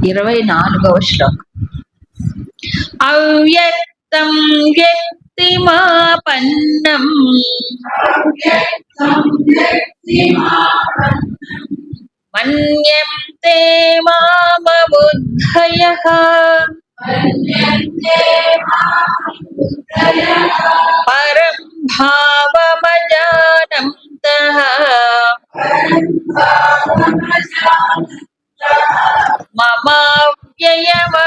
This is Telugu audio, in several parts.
24వ శ్లోకం. అవ్యక్తం వ్యక్తిమాపన్నం మన్యంతే మామబుద్ధయః పరం భావమజానంతః మమావ్యయమనుత్తమం.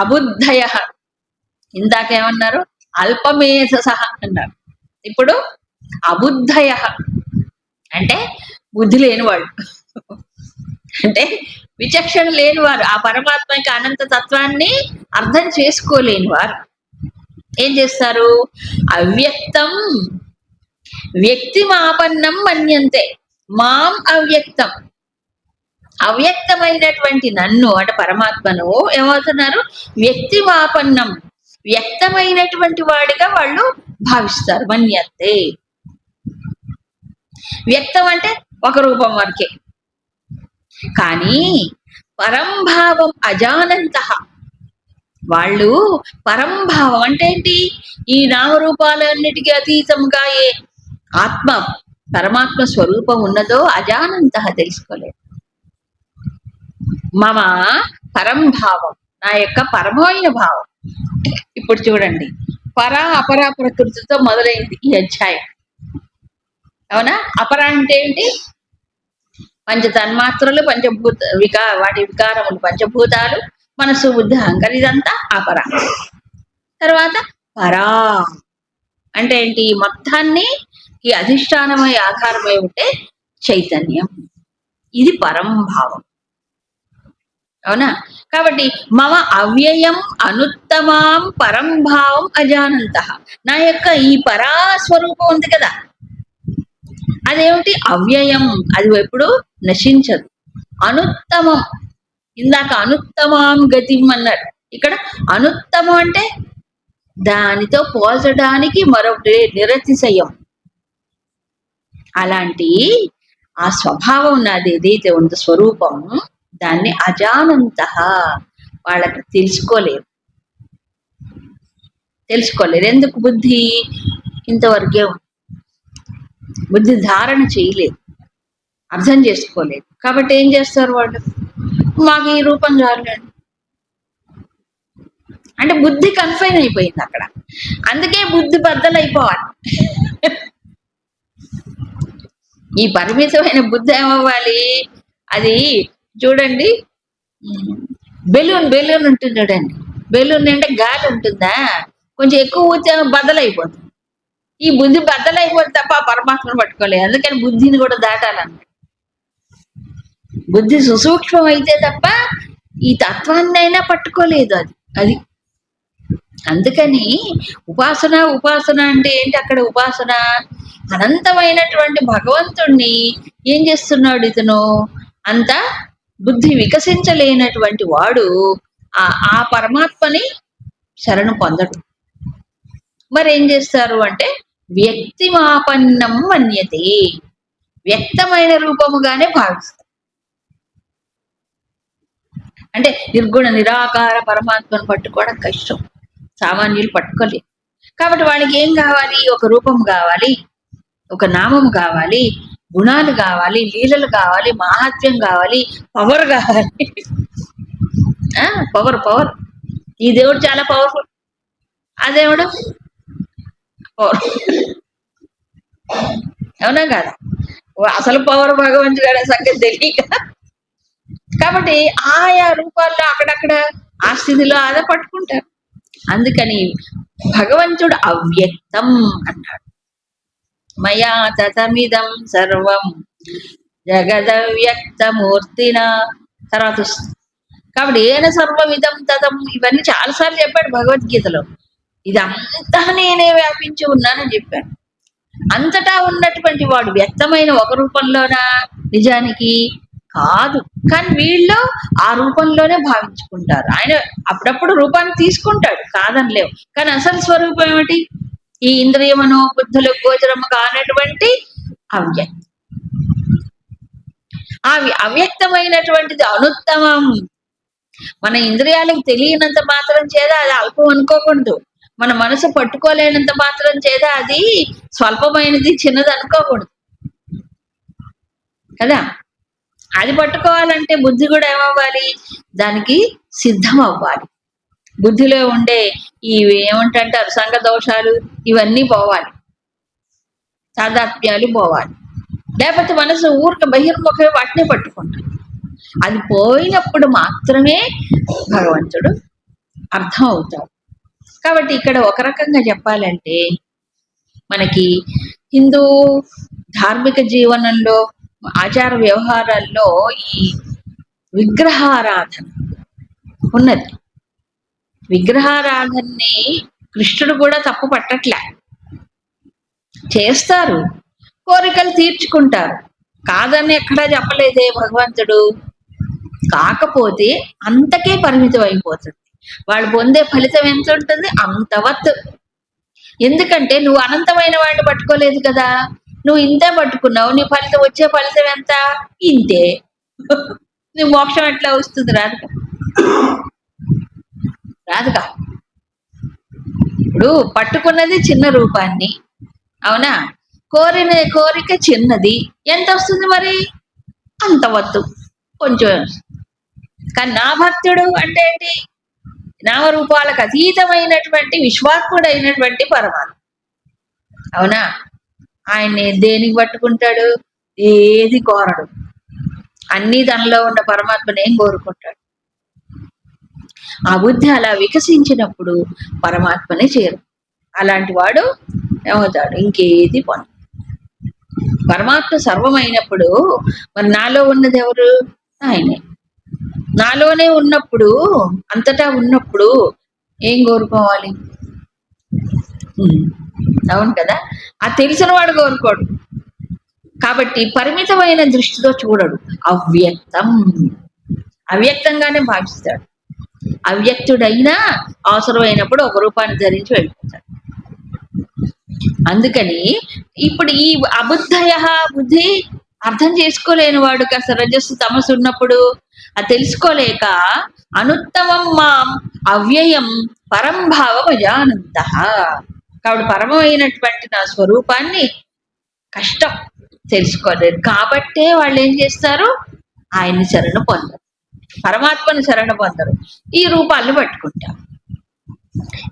అబుద్ధయ, ఇందాకేమన్నారు? అల్పమేధసః అన్నారు. ఇప్పుడు అబుద్ధయ అంటే బుద్ధి లేనివాడు, అంటే విచక్షణ లేనివారు, ఆ పరమాత్మ యొక్క అనంత తత్వాన్ని అర్థం చేసుకోలేని వారు ఏం చేస్తారు? అవ్యక్తం వ్యక్తిమాపన్నం మన్యంతే. మాం అవ్యక్తం, అవ్యక్తమైనటువంటి నన్ను అంటే పరమాత్మను ఏమవుతున్నారు? వ్యక్తిమాపన్నం, వ్యక్తమైనటువంటి వాడిగా వాళ్ళు భావిస్తారు. మన్యంతే, వ్యక్తం అంటే ఒక రూపం వరకే. కానీ పరంభావం అజానంత, వాళ్ళు పరంభావం అంటే ఏంటి? ఈ నామరూపాలన్నిటికీ అతీతంగా ఏ ఆత్మ పరమాత్మ స్వరూపం ఉన్నదో అజానంత తెలుసుకోలేదు. మమ పరంభావం, నా యొక్క పరమైన భావం. ఇప్పుడు చూడండి, పరా అపరా ప్రకృతితో మొదలైంది ఈ అధ్యాయం, అవునా? అపర అంటే ఏంటి? పంచ తన్మాత్రలు, పంచభూత వాటి వికారములు, పంచభూతాలు, మనసు, బుద్ధి, అహంకారం, ఇదంతా అపర. తర్వాత పరా అంటే ఏంటి? మొత్తాన్ని ఈ అధిష్టానమై ఆధారమై ఉంటే చైతన్యం, ఇది పరంభావం, అవునా? కాబట్టి మమ అవ్యయం అనుత్తమాం పరంభావం అజానంత, నా యొక్క ఈ పరాస్వరూపం ఉంది కదా, అదేమిటి? అవ్యయం, అది ఎప్పుడు నశించదు. అనుత్తమం, ఇందాక అనుత్తమాం గతిం అన్నారు, ఇక్కడ అనుత్తమం అంటే దానితో పోల్చడానికి మరొకటి నిరతిశయం. అలాంటి ఆ స్వభావం నాది ఏదైతే ఉందో స్వరూపం, దాన్ని అజానంత, వాళ్ళకి తెలుసుకోలేరు. ఎందుకు? బుద్ధి ఇంతవరకే బుద్ధి ధారణ చేయలేదు, అర్థం చేసుకోలేదు. కాబట్టి ఏం చేస్తారు వాళ్ళు? మాకు ఈ రూపం చాలండి అంటే బుద్ధి కన్ఫైన్ అయిపోయింది అక్కడ. అందుకే బుద్ధి బద్దలైపోవాలి. ఈ పరిమితమైన బుద్ధి ఏమవ్వాలి? అది చూడండి, బెలూన్ ఉంటుంది చూడండి. బెలూన్ అంటే గాలి ఉంటుందా, కొంచెం ఎక్కువ ఊతే బద్దలైపోతుంది. ఈ బుద్ధి బద్దలైపోతుంది తప్ప పరమాత్మను పట్టుకోలేదు. అందుకని బుద్ధిని కూడా దాటాలన్నమాట. బుద్ధి సుసూక్ష్మం అయితే తప్ప ఈ తత్వాన్నైనా పట్టుకోలేదు అది. అందుకని ఉపాసన అంటే ఏంటి? అక్కడ ఉపాసన అనంతమైనటువంటి భగవంతుణ్ణి ఏం చేస్తున్నాడు ఇతను? అంత బుద్ధి వికసించలేనటువంటి వాడు ఆ పరమాత్మని శరణు పొందడు. మరి ఏం చేస్తారు అంటే వ్యక్తిమాపన్నం మన్యతే, వ్యక్తమైన రూపముగానే భావిస్తారు. అంటే నిర్గుణ నిరాకార పరమాత్మను పట్టుకోవడం కష్టం, సామాన్యులు పట్టుకోలేరు. కాబట్టి వాళ్ళకి ఏం కావాలి? ఒక రూపం కావాలి, ఒక నామం కావాలి, గుణాలు కావాలి, లీలలు కావాలి, మాహాత్మ్యం కావాలి, పవర్ కావాలి. పవర్. ఈ దేవుడు చాలా పవర్ఫుల్, ఆ దేవుడు పవర్, అవునా కాదా? అసలు పవర్ భగవంతుడు సంగతి తెలియక, కాబట్టి ఆయా రూపాల్లో అక్కడక్కడ ఆ స్థితిలో అదే పట్టుకుంటారు. అందుకని భగవంతుడు అవ్యక్తం అన్నాడు. మయా తతమిదం సర్వం జగదవ్యక్తమూర్తిన. తర్వాత కాబట్టి ఏన సర్వమిదం తతం, ఇవన్నీ చాలాసార్లు చెప్పాడు భగవద్గీతలో. ఇదంతా నేనే వ్యాపించి ఉన్నానని చెప్పాను. అంతటా ఉన్నటువంటి వాడు వ్యక్తమైన ఒక రూపంలోనా? నిజానికి కాదు. కానీ వీళ్ళు ఆ రూపంలోనే భావించుకుంటారు. ఆయన అప్పుడప్పుడు రూపాన్ని తీసుకుంటాడు, కాదని లేవు. కానీ అసలు స్వరూపం ఏమిటి? ఈ ఇంద్రియమనో బుద్ధులు గోచరము కానటువంటి అవ్యక్తం. ఆ అవ్యక్తమైనటువంటిది అనుత్తమం. మన ఇంద్రియాలకు తెలియనంత మాత్రం చేత అది అల్పం అనుకోకూడదు. మన మనసు పట్టుకోలేనంత మాత్రం చేత అది స్వల్పమైనది, చిన్నది అనుకోకూడదు కదా. అది పట్టుకోవాలంటే బుద్ధి కూడా ఏమవ్వాలి, దానికి సిద్ధం అవ్వాలి. బుద్ధిలో ఉండే ఈ ఏమంటారు సంఘ దోషాలు ఇవన్నీ పోవాలి, తాదాత్మ్యాలు పోవాలి. లేకపోతే మనసు ఊరిక బహిర్ముఖమే వాటినే పట్టుకుంటాం. అది పోయినప్పుడు మాత్రమే భగవంతుడు అర్థం అవుతాడు. కాబట్టి ఇక్కడ ఒక రకంగా చెప్పాలంటే మనకి హిందూ ధార్మిక జీవనంలో ఆచార వ్యవహారాల్లో ఈ విగ్రహారాధన ఉన్నది. విగ్రహారాధనని కృష్ణుడు కూడా తప్పు పట్టట్లే, చేస్తారు, కోరికలు తీర్చుకుంటారు, కాదని ఎక్కడా చెప్పలేదే భగవంతుడు. కాకపోతే అంతకే పరిమితం అయిపోతుంది. వాళ్ళు పొందే ఫలితం ఎంత ఉంటుంది, అంతవత్. ఎందుకంటే నువ్వు అనంతమైన వాడిని పట్టుకోలేదు కదా, నువ్వు ఇంతే పట్టుకున్నావు, నీ ఫలితం వచ్చే ఫలితం ఎంత, ఇంతే. నీ మోక్షం ఎట్లా వస్తుంది, రాదుగా రాదుగా. ఇప్పుడు పట్టుకున్నది చిన్న రూపాన్ని, అవునా, కోరిక చిన్నది, ఎంత వస్తుంది మరి, అంతవత్తు కొంచెం. కానీ నా భక్తుడు అంటే ఏంటి, నామరూపాలకు అతీతమైనటువంటి విశ్వాత్ముడైనటువంటి పరమాత్మ, అవునా. ఆయన్ని దేనికి పట్టుకుంటాడు, ఏది కోరడు, అన్ని తనలో ఉన్న పరమాత్మని ఏం కోరుకుంటాడు. ఆ బుద్ధి అలా వికసించినప్పుడు పరమాత్మనే చేరు. అలాంటి వాడు ఏమవుతాడు, ఇంకేది పొంద. పరమాత్మ సర్వమైనప్పుడు మరి నాలో ఉన్నది ఎవరు, ఆయనే. నాలోనే ఉన్నప్పుడు, అంతటా ఉన్నప్పుడు ఏం కోరుకోవాలి, అవును కదా. ఆ తెలిసిన వాడు కోరుకోడు. కాబట్టి పరిమితమైన దృష్టితో చూడడు, అవ్యక్తంగానే భావిస్తాడు. అవ్యక్తుడైనా అవసరమైనప్పుడు ఒక రూపాన్ని ధరించి వెళ్ళిపోతాడు. అందుకని ఇప్పుడు ఈ అబుద్ధయ బుద్ధి అర్థం చేసుకోలేని వాడు కాస్త రజస్సు తమస్సు ఉన్నప్పుడు అది తెలుసుకోలేక అనుత్తమం మాం అవ్యయం పరంభావం అజానంత. కాబట్టి పరమైనటువంటి నా స్వరూపాన్ని కష్టం తెలుసుకోలేరు. కాబట్టే వాళ్ళు ఏం చేస్తారు, ఆయన్ని శరణ పొందరు, పరమాత్మని శరణ పొందరు, ఈ రూపాలను పట్టుకుంటారు.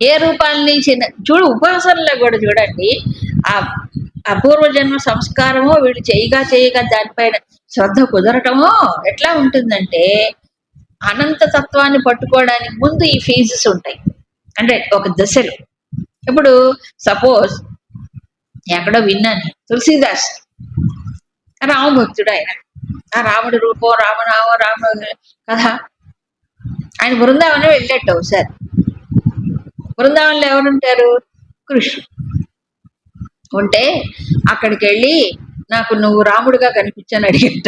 ఏ రూపాలని చూడు, ఉపాసనలో కూడా చూడండి, ఆ అపూర్వజన్మ సంస్కారమో వీళ్ళు చేయగా దానిపైన శ్రద్ధ కుదరటమో ఎట్లా ఉంటుందంటే, అనంత తత్వాన్ని పట్టుకోవడానికి ముందు ఈ ఫేజెస్ ఉంటాయి, అంటే ఒక దశలు. ఇప్పుడు సపోజ్ ఎక్కడో విన్నాను, తులసీదాస్ రామభక్తుడు, ఆయన ఆ రాముడి రూపం, రామనామం, రాముడు కథ. ఆయన బృందావనం వెళ్ళేట ఒకసారి. బృందావనంలో ఎవరుంటారు, కృష్ణుడు ఉంటే అక్కడికి వెళ్ళి నాకు నువ్వు రాముడిగా కనిపించని అడిగట.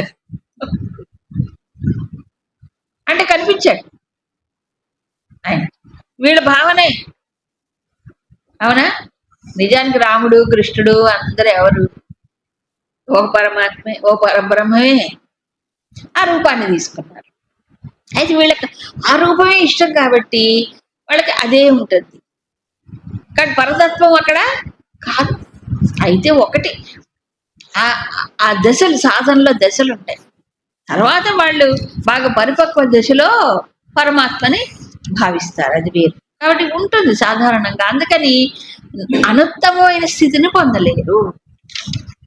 అంటే కనిపించాడు ఆయన, వీళ్ళ భావనే, అవునా. నిజానికి రాముడు కృష్ణుడు అందరూ ఎవరు, ఓ పరమాత్మే, ఓ పరబ్రహ్మమే. ఆ రూపాన్ని తీసుకున్నారు. అయితే వీళ్ళకి ఆ రూపమే ఇష్టం కాబట్టి వాళ్ళకి అదే ఉంటుంది. కానీ పరతత్వం అక్కడ కాదు. అయితే ఒకటి ఆ దశలు, సాధనలో దశలు ఉంటాయి. తర్వాత వాళ్ళు బాగా పరిపక్వ దశలో పరమాత్మని భావిస్తారు, అది వేరు. కాబట్టి ఉంటుంది సాధారణంగా. అందుకని అనుత్తమమైన స్థితిని పొందలేరు.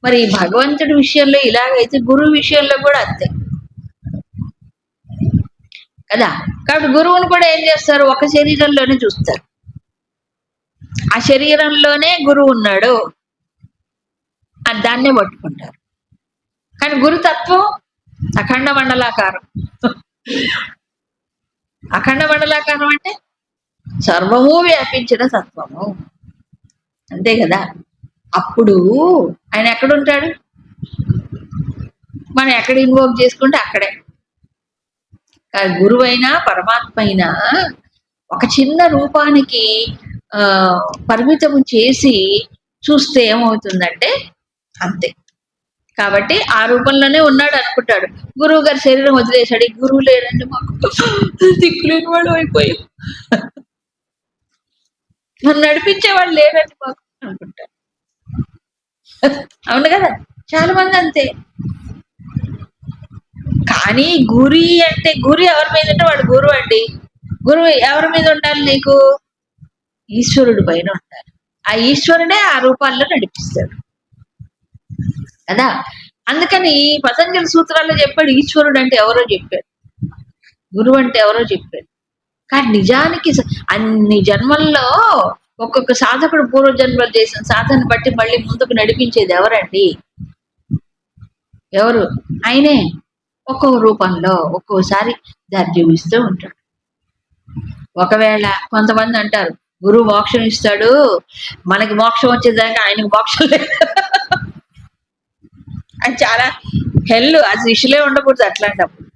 మరి భగవంతుడి విషయంలో ఇలాగైతే గురువు విషయంలో కూడా అంతే కదా. కాబట్టి గురువుని కూడా ఏం చేస్తారు, ఒక శరీరంలోనే చూస్తారు. ఆ శరీరంలోనే గురువు ఉన్నాడు, దాన్నే పట్టుకుంటారు. కానీ గురుతత్వం అఖండ మండలాకారం. అఖండ మండలాకారం అంటే సర్వము వ్యాపించిన తత్వము, అంతే కదా. అప్పుడు ఆయన ఎక్కడుంటాడు, మనం ఎక్కడ ఇన్వోక్ చేసుకుంటే అక్కడే. గురువైనా పరమాత్మ అయినా ఒక చిన్న రూపానికి పరిమితము చేసి చూస్తే ఏమవుతుందంటే అంతే. కాబట్టి ఆ రూపంలోనే ఉన్నాడు అనుకుంటాడు. గురువు గారి శరీరం వదిలేశాడు, ఈ గురువు లేడండి మాకు, దిక్కులేని వాడు అయిపోయాం, నన్ను నడిపించేవాడు లేడండి మాకు అనుకుంటాడు. అవును కదా, చాలా మంది అంతే. కానీ గురి అంటే, గురి ఎవరి మీద ఉంటే వాడు గురువు అండి. గురువు ఎవరి మీద ఉండాలి నీకు? ఈశ్వరుడి పైన ఉండాలి. ఆ ఈశ్వరుడే ఆ రూపాల్లో నడిపిస్తాడు కదా. అందుకని పతంజలి సూత్రాల్లో చెప్పాడు, ఈశ్వరుడు అంటే ఎవరో చెప్పాడు, గురువు అంటే ఎవరో చెప్పాడు. కానీ నిజానికి అన్ని జన్మల్లో ఒక్కొక్క సాధకుడు పూర్వజన్మలు చేసిన సాధన బట్టి మళ్ళీ ముందుకు నడిపించేది ఎవరండి? ఎవరు? ఆయనే. ఒక్కో రూపంలో ఒక్కోసారి దర్జీవిస్తూ ఉంటాడు. ఒకవేళ కొంతమంది అంటారు గురువు మోక్షం ఇస్తాడు, మనకి మోక్షం వచ్చేదాకా ఆయనకు మోక్షం లేదు. అది చాలా హెల్లు, అది శిష్యులే ఉండకూడదు అట్లాంటప్పుడు.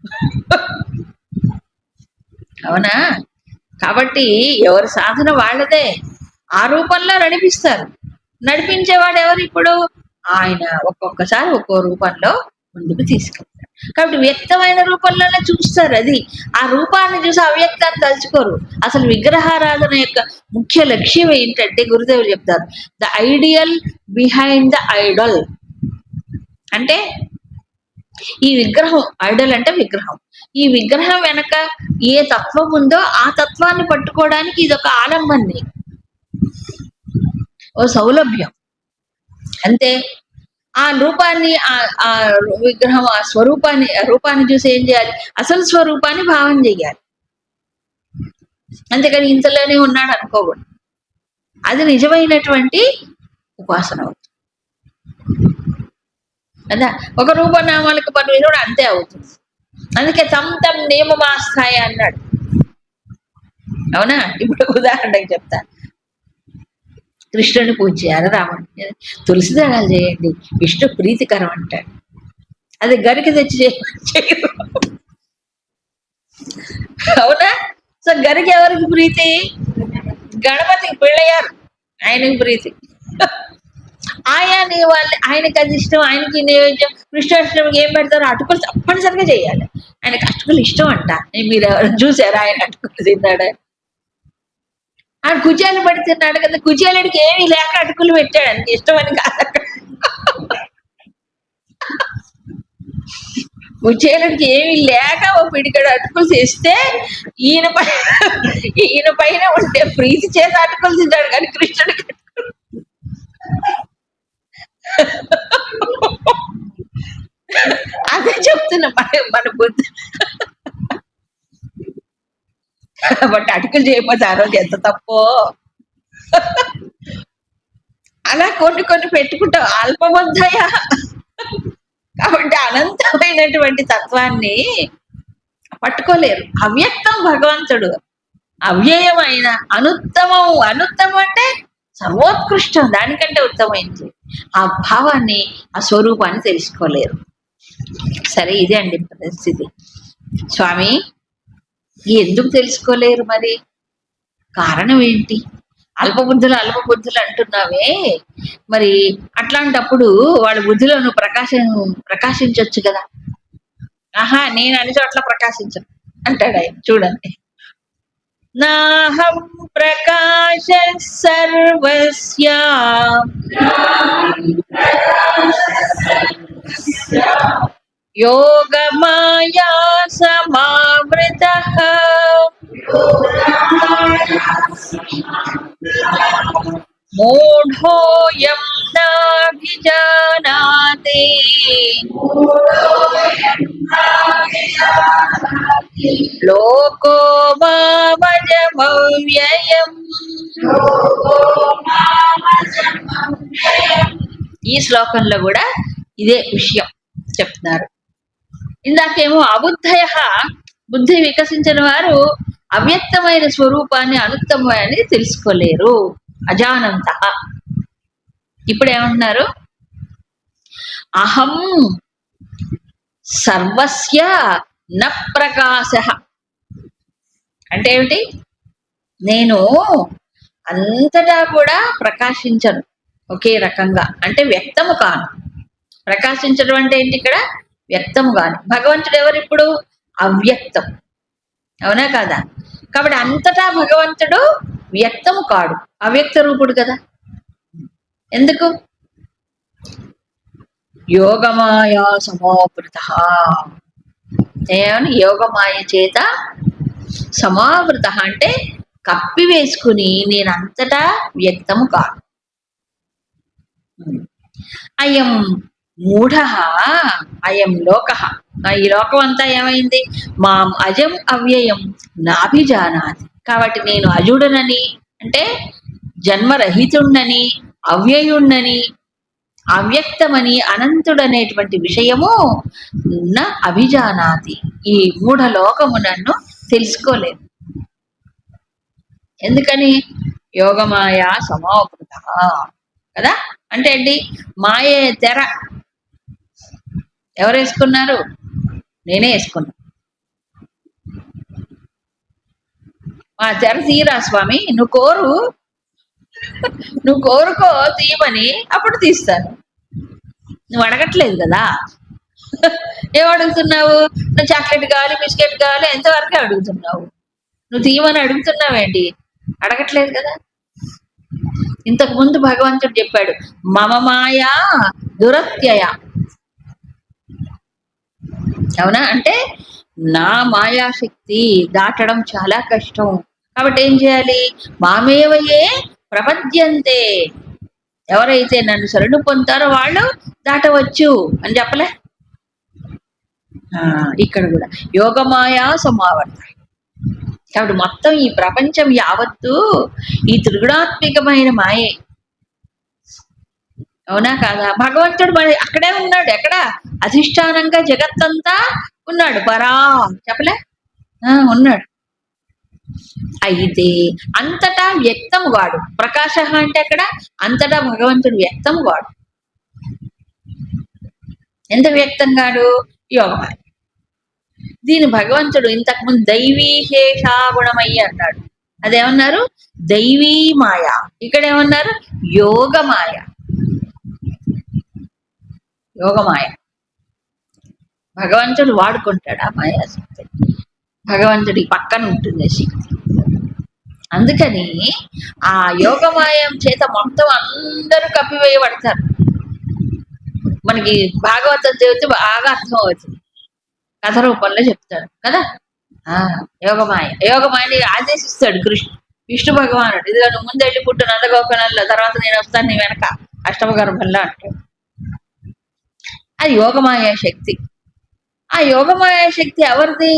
అవునా? కాబట్టి ఎవరి సాధన వాళ్ళదే, ఆ రూపంలో నడిపిస్తారు. నడిపించేవాడు ఎవరు ఇప్పుడు? ఆయన ఒక్కొక్కసారి ఒక్కో రూపంలో ముందుకు తీసుకెళ్తారు. కాబట్టి వ్యక్తమైన రూపంలోనే చూస్తారు. అది ఆ రూపాన్ని చూసి అవ్యక్తాన్ని తలుచుకోరు. అసలు విగ్రహారాధన యొక్క ముఖ్య లక్ష్యం ఏంటంటే గురుదేవులు చెప్తారు, the ideal behind the Idol. అంటే ఈ విగ్రహం, ఐడల్ అంటే విగ్రహం, ఈ విగ్రహం వెనక ఏ తత్వం ఉందో ఆ తత్వాన్ని పట్టుకోవడానికి ఇది ఒక ఆలంబన్ని, ఓ సౌలభ్యం అంతే. ఆ రూపాన్ని, ఆ విగ్రహం, ఆ స్వరూపాన్ని, ఆ రూపాన్ని చూసి ఏం చేయాలి? అసలు స్వరూపాన్ని భావన చెయ్యాలి. అంతేకాని ఇంతలోనే ఉన్నాడు అనుకోకూడదు. అది నిజమైనటువంటి ఉపాసన అవుతుంది కదా. ఒక రూపనామాలకు పని కూడా అంతే అవుతుంది. అందుకే తమ్ తమ్ నియమమాస్థాయ అన్నాడు. అవునా? ఇప్పుడు ఉదాహరణకి చెప్తా, కృష్ణుని పూజ చేయాలి, రాముడిని తులసి దళాలు చేయండి, విష్ణు ప్రీతికరం అంటాడు. అది గరికి తెచ్చి చేయరు. అవునా? సో గరికి ఎవరికి ప్రీతి? గణపతికి, పిళ్ళయ్యారు ఆయనకి ప్రీతి. ఆయా వాళ్ళు, ఆయనకి అది ఇష్టం, ఆయనకి నైవేద్యం. కృష్ణాష్టమికి ఏం పెడతారో అటుకులు తప్పనిసరిగా చేయాలి. ఆయనకి అటుకులు ఇష్టం అంట. మీరు ఎవరైనా చూసారా ఆయన అటుకులు తిన్నాడా? ఆడు కుచేలు పడి తిన్నాడు కదా, కుచేలుడికి ఏమీ లేక అటుకులు పెట్టాడు, ఆయనకి ఇష్టమని కాదు. కుచేలుడికి ఏమీ లేక ఓ పిడికడు అటుకులు తెస్తే ఈయన పైన ఉంటే ప్రీతి చేసి అటుకులు తింటాడు, కానీ కృష్ణుడికి అదే చెప్తున్నా, మన బుద్ధి. బట్ అటుకులు చేయకపోతే ఆ రోజు ఎంత తప్పో. అలా కొన్ని కొన్ని పెట్టుకుంటాం, అల్పబుద్ధయ. కాబట్టి అనంతమైనటువంటి తత్వాన్ని పట్టుకోలేరు. అవ్యక్తం భగవంతుడు, అవ్యయమైన అనుత్తమం. అనుత్తమం అంటే సర్వోత్కృష్టం, దానికంటే ఉత్తమైంది. ఆ భావాన్ని, ఆ స్వరూపాన్ని తెలుసుకోలేరు. సరే, ఇదే అండి పరిస్థితి. స్వామి, ఎందుకు తెలుసుకోలేరు మరి? కారణం ఏంటి? అల్పబుద్ధులు అల్పబుద్ధులు అంటున్నావే, మరి అట్లాంటప్పుడు వాళ్ళ బుద్ధిలో నువ్వు ప్రకాశించవచ్చు కదా. ఆహా, నేను అన్ని చోట్ల ప్రకాశించను అంటాడు ఆయన. చూడండి, నాహం ప్రకాశ సర్వస్య యోగమాయా సమావృతః మూఢోయం నాభిజానాతి లోకో మామజమవ్యయం. ఈ శ్లోకంలో కూడా ఇదే విషయం చెప్తున్నారు. ఇందాకేమో అబుద్ధయ, బుద్ధి వికసించిన వారు అవ్యక్తమైన స్వరూపాన్ని, అనుత్తమాన్ని తెలుసుకోలేరు, అజానంత. ఇప్పుడు ఏమంటున్నారు? అహం సర్వస్య న ప్రకాశ అంటే ఏమిటి? నేను అంతటా కూడా ప్రకాశించను ఒకే రకంగా, అంటే వ్యక్తము కాను. ప్రకాశించడం అంటే ఏంటి? ఇక్కడ వ్యక్తం కాని. భగవంతుడు ఎవరు ఇప్పుడు? అవ్యక్తం. అవునా కాదా? కాబట్టి అంతటా భగవంతుడు వ్యక్తము కాడు, అవ్యక్త రూపుడు కదా. ఎందుకు? యోగమాయా సమావృత. ఏమని? యోగమాయ చేత సమావృత అంటే కప్పి వేసుకుని నేనంతటా వ్యక్తము కాదు. అయం మూఢ అయం లోక. ఈ లోకం అంతా ఏమైంది? మాం అజం అవ్యయం నాభిజానాతి. కాబట్టి నేను అజుడనని అంటే జన్మరహితుణ్ణని, అవ్యయుణ్ణని, అవ్యక్తమని, అనంతుడనేటువంటి విషయము నా అభిజానాతి. ఈ మూఢ లోకము నన్ను తెలుసుకోలేదు. ఎందుకని? యోగమాయ సమావృత కదా. అంటే ఏంటి? మాయే తెర. ఎవరు వేసుకున్నారు? నేనే వేసుకున్నా. మా తెర తీరా స్వామి, నువ్వు కోరుకో తీయమని, అప్పుడు తీస్తాను. నువ్వు అడగట్లేదు కదా. ఏం అడుగుతున్నావు? నువ్వు చాక్లెట్ కావాలి, బిస్కెట్ కావాలి, ఎంతవరకే అడుగుతున్నావు. నువ్వు తీయమని అడుగుతున్నావేంటి? అడగట్లేదు కదా. ఇంతకు ముందు భగవంతుడు చెప్పాడు, మమ మాయా దురత్యయ. అవునా? అంటే నా మాయాశక్తి దాటడం చాలా కష్టం. కాబట్టి ఏం చేయాలి? మామేవయే ప్రపద్యంతే. ఎవరైతే నన్ను శరణు పొందుతారో వాళ్ళు దాటవచ్చు అని చెప్పలే. ఇక్కడ కూడా యోగమాయా సమావర్త. కాబట్టి మొత్తం ఈ ప్రపంచం యావత్తు ఈ త్రిగుణాత్మికమైన మాయే. అవునా కాదా? భగవంతుడు మరి అక్కడే ఉన్నాడు. ఎక్కడ? అధిష్టానంగా జగత్తంతా ఉన్నాడు. పరా చెప్పలే, ఉన్నాడు. అయితే అంతటా వ్యక్తం వాడు. ప్రకాశ అంటే అక్కడ అంతటా భగవంతుడు వ్యక్తం వాడు. ఎంత వ్యక్తం కాడు? యోగమాయ. దీని భగవంతుడు ఇంతకుముందు దైవీశేషాగుణమయ్యి అన్నాడు. అదేమన్నారు? దైవీ మాయ. ఇక్కడ ఏమన్నారు? యోగమాయ. యోగమాయ. భగవంతుడు వాడుకుంటాడు ఆ మాయాశక్తి. భగవంతుడి పక్కన ఉంటుంది శక్తి. అందుకని ఆ యోగమాయం చేత మొత్తం అందరూ కప్పివేయబడతారు. మనకి భాగవతం చదివితే బాగా అర్థం అవుతుంది. కథ రూపంలో చెప్తాడు కదా. యోగమాయని ఆదేశిస్తాడు విష్ణు భగవానుడు. ఇదిగో నువ్వు ముందు వెళ్ళి పుట్టు నందగోకులంలో, తర్వాత నేను వస్తాను నీ వెనక అష్టమగర్భంలో అంటాడు. అది యోగమాయ శక్తి. ఆ యోగమాయ శక్తి ఎవరిది?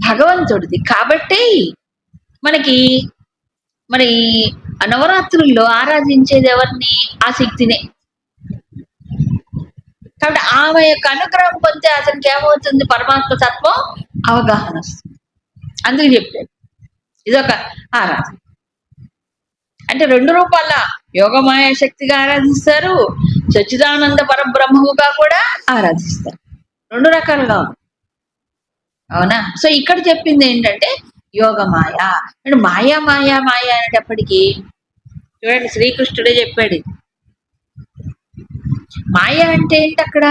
భగవంతుడిది. కాబట్టి మనకి మరి నవరాత్రుల్లో ఆరాధించేది ఎవరిని? ఆ శక్తినే. కాబట్టి ఆమె యొక్క అనుగ్రహం పొందితే అతనికి ఏమవుతుంది? పరమాత్మ తత్వం అవగాహన వస్తుంది. అందుకు చెప్పాడు ఇదొక ఆరాధన. అంటే రెండు రూపాల యోగమాయ శక్తిగా ఆరాధిస్తారు, సచ్చిదానంద పరబ్రహ్మముగా కూడా ఆరాధిస్తారు. రెండు రకాలుగా. అవునా? సో ఇక్కడ చెప్పింది ఏంటంటే యోగమాయ. అంటే మాయా మాయా మాయ అనేటప్పటికీ చూడండి, శ్రీకృష్ణుడే చెప్పాడు. మాయ అంటే ఏంటి? అక్కడ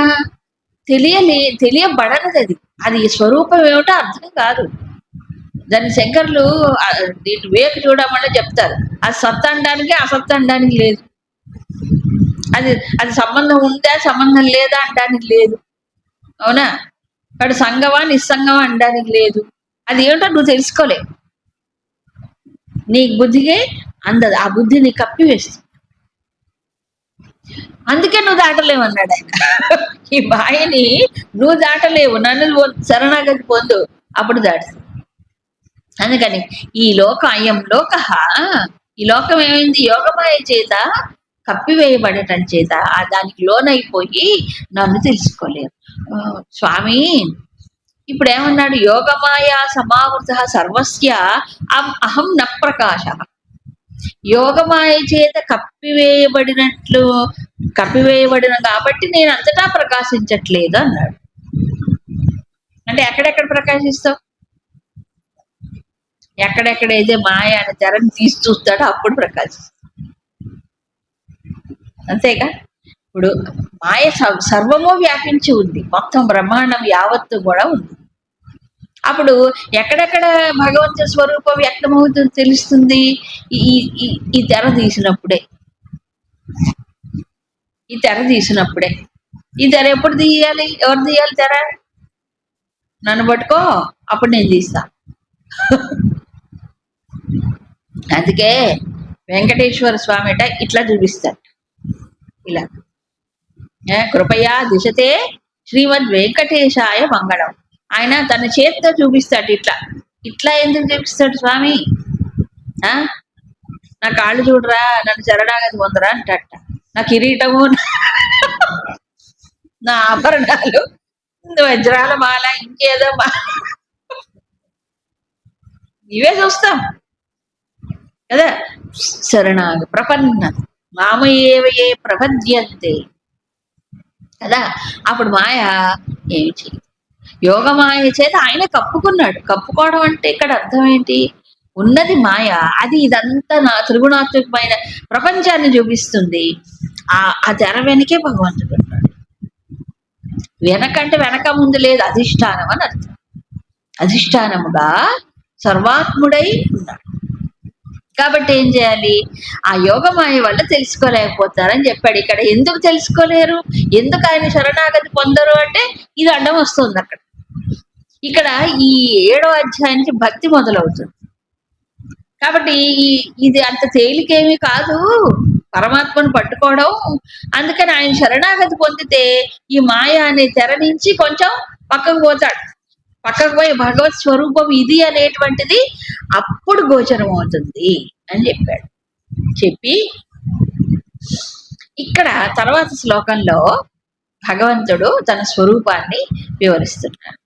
తెలియబడనది. అది స్వరూపం ఏమిటో అర్థం కాదు. దాన్ని శంకర్లు దీని వేకు చూడమని చెప్తారు. అది సత్ అనడానికి అసత్ అనడానికి లేదు. అది సంబంధం ఉందా సంబంధం లేదా అనడానికి లేదు. అవునా? వాడు సంగమా నిస్సంగమా అనడానికి లేదు. అది ఏమిటో నువ్వు తెలుసుకోలే. నీ బుద్ధికి అందదు. ఆ బుద్ధి నీ కప్పివేస్తుంది. అందుకే నువ్వు దాటలేవు అన్నాడు ఆయన. ఈ మాయని నువ్వు దాటలేవు, నన్ను శరణాగతి పొందు, అప్పుడు దాటుతుంది. అందుకని ఈ అయం లోక, ఈ లోకం ఏమైంది? యోగమాయ చేత కప్పివేయబడటం చేత దానికి లోనైపోయి నన్ను తెలుసుకోలేరు. స్వామి ఇప్పుడు ఏమన్నాడు? యోగమాయ సమావృత సర్వస్య అహం న ప్రకాశ. యోగమాయ చేత కప్పివేయబడిన కాబట్టి నేను అంతటా ప్రకాశించట్లేదు అన్నాడు. అంటే ఎక్కడెక్కడ ప్రకాశిస్తావు? ఎక్కడెక్కడైతే మాయ అనే తెరని తీసి చూస్తాడో అప్పుడు ప్రకాశిస్తాడు. అంతేగా? ఇప్పుడు మాయ సర్వము వ్యాపించి ఉంది, మొత్తం బ్రహ్మాండం యావత్తు కూడా ఉంది. అప్పుడు ఎక్కడెక్కడ భగవంతుడి స్వరూపం వ్యక్తమవుతుంది తెలుస్తుంది, ఈ ఈ ఈ తెర తీసినప్పుడే. ఈ తెర తీసినప్పుడే. ఈ తెర ఎప్పుడు తీయాలి? ఎవరు తీయాలి తెర? నన్ను పట్టుకో, అప్పుడు నేను తీస్తా. అందుకే వెంకటేశ్వర స్వామి ఇట్లా చూపిస్తాడు, ఇలా కృపయా దిశతే శ్రీమద్ వెంకటేశాయ మంగళం. ఆయన తన చేతితో చూపిస్తాడు. ఇట్లా ఇట్లా ఎందుకు చూపిస్తాడు స్వామి? నా కాళ్ళు చూడరా, నన్ను శరణాగతి పొందరా అంటట. నా కిరీటము, నా ఆభరణాలు, వజ్రాల మాల, ఇంకేదో ఇవే చూస్తాం కదా. శరణాగ ప్రపన్న మామయేవయే ప్రపద్యంతే కదా. అప్పుడు మాయ ఏమి చేయదు. యోగమాయ చేత ఆయన కప్పుకున్నాడు. కప్పుకోవడం అంటే ఇక్కడ అర్థం ఏంటి? ఉన్నది మాయ, అది ఇదంతా నా త్రిగుణాత్మకమైన ప్రపంచాన్ని చూపిస్తుంది. ఆ తెర వెనకే భగవంతుడు ఉన్నాడు. వెనకంటే వెనక ముందు లేదు, అధిష్టానం అని అర్థం. అధిష్టానముగా సర్వాత్ముడై ఉన్నాడు. కాబట్టి ఏం చేయాలి? ఆ యోగమాయ వల్ల తెలుసుకోలేకపోతారని చెప్పాడు. ఇక్కడ ఎందుకు తెలుసుకోలేరు, ఎందుకు ఆయన శరణాగతి పొందరు అంటే ఇది అడ్డం వస్తుంది అక్కడ. ఇక్కడ ఈ 7వ అధ్యాయానికి భక్తి మొదలవుతుంది. కాబట్టి ఇది అంత తేలికేమీ కాదు పరమాత్మను పట్టుకోవడం. అందుకని ఆయన శరణాగతి పొందితే ఈ మాయ అనే తెర నుంచి కొంచెం పక్కకు పోతాడు. పక్కకు పోయి భగవత్ స్వరూపం ఇది అనేటువంటిది అప్పుడు గోచరం అవుతుంది అని చెప్పాడు. చెప్పి ఇక్కడ తర్వాత శ్లోకంలో భగవంతుడు తన స్వరూపాన్ని వివరిస్తున్నాడు.